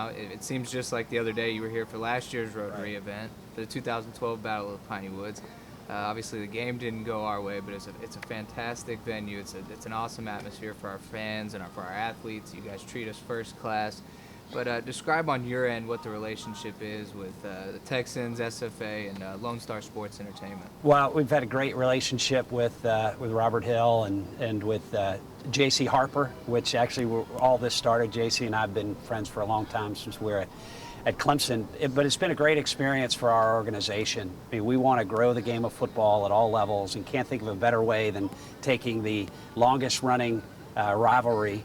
It seems just like the other day you were here for last year's Rotary event, the 2012 Battle of Piney Woods. Obviously the game didn't go our way, but it's a fantastic venue. It's an awesome atmosphere for our fans and for our athletes. You guys treat us first class. But describe on your end what the relationship is with the Texans, SFA, and Lone Star Sports Entertainment. Well, we've had a great relationship with Robert Hill and with J.C. Harper, which actually all this started. J.C. and I have been friends for a long time since we were at Clemson. But it's been a great experience for our organization. I mean, we want to grow the game of football at all levels, and can't think of a better way than taking the longest-running rivalry,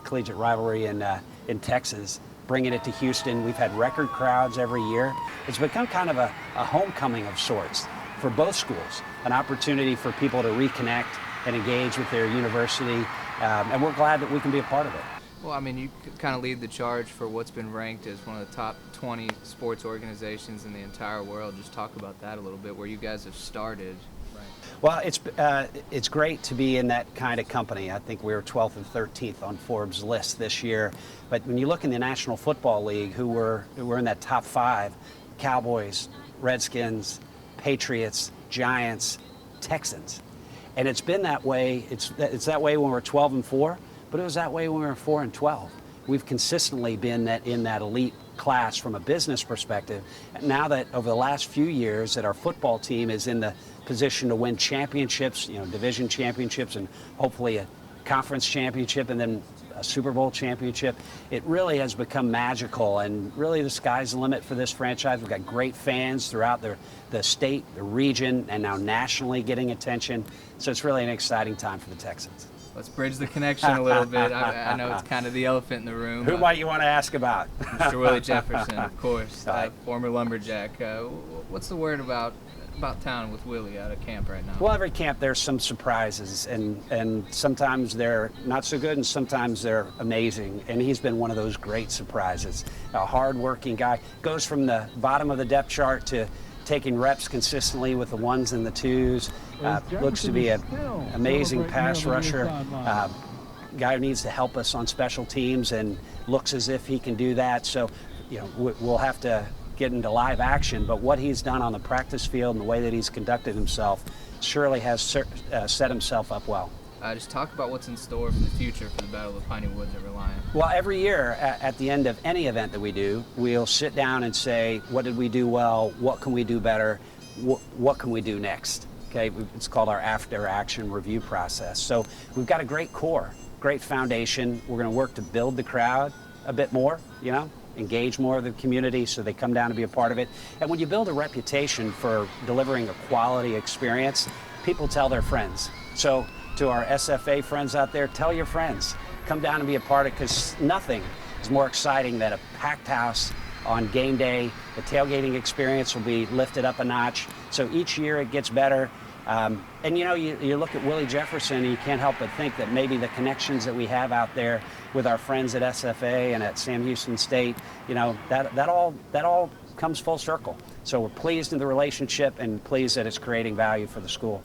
collegiate rivalry in Texas, bringing it to Houston. We've had record crowds every year. It's become kind of a homecoming of sorts for both schools, an opportunity for people to reconnect and engage with their university, and we're glad that we can be a part of it. Well, I mean, you kind of lead the charge for what's been ranked as one of the top 20 sports organizations in the entire world. Just talk about that a little bit, where you guys have started. Well, it's great to be in that kind of company. I think we were 12th and 13th on Forbes' list this year. But when you look in the National Football League, who were in that top 5, Cowboys, Redskins, Patriots, Giants, Texans. And it's been that way. It's that way when we're 12 and 4, but it was that way when we were 4 and 12. We've consistently been in that elite class from a business perspective. And now that over the last few years that our football team is in the position to win championships, division championships, and hopefully a conference championship, and then a Super Bowl championship, it really has become magical, and really the sky's the limit for this franchise. We've got great fans throughout the state, the region, and now nationally getting attention. So it's really an exciting time for the Texans. Let's bridge the connection a little bit. I know it's kind of the elephant in the room. Who might you want to ask about? Mr. Willie Jefferson, of course, former Lumberjack. What's the word about town with Willie out at camp right now? Well, every camp there's some surprises, and sometimes they're not so good and sometimes they're amazing, and he's been one of those great surprises. A hard-working guy, goes from the bottom of the depth chart to taking reps consistently with the 1s and the 2s. Looks to be an amazing pass rusher. Guy who needs to help us on special teams and looks as if he can do that. So, we'll have to get into live action, but what he's done on the practice field and the way that he's conducted himself surely has set himself up well. Just talk about what's in store for the future for the Battle of Piney Woods at Reliant. Well, every year at the end of any event that we do, we'll sit down and say, what did we do well? What can we do better? What can we do next? Okay, it's called our after-action review process. So we've got a great core, great foundation. We're going to work to build the crowd a bit more, engage more of the community so they come down to be a part of it. And when you build a reputation for delivering a quality experience, people tell their friends. So to our SFA friends out there, tell your friends. Come down and be a part of it, because nothing is more exciting than a packed house on game day. The tailgating experience will be lifted up a notch. So each year it gets better. And you look at Willie Jefferson and you can't help but think that maybe the connections that we have out there with our friends at SFA and at Sam Houston State, that all comes full circle. So we're pleased in the relationship and pleased that it's creating value for the school.